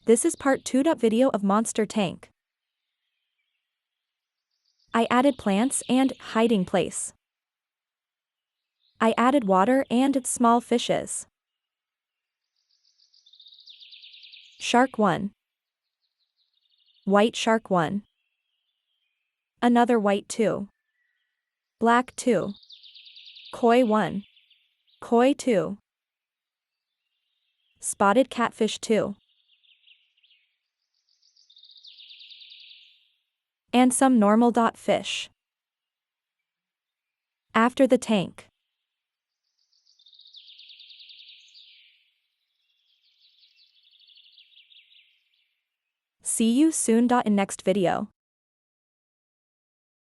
This is part 2. Video of monster tank. I added plants and hiding place. I added water and small fishes. Shark 1. White shark 1. Another white 2. Black 2. Koi 1. Koi 2. Spotted catfish 2. And some normal fish. After the tank. See you soon. In next video.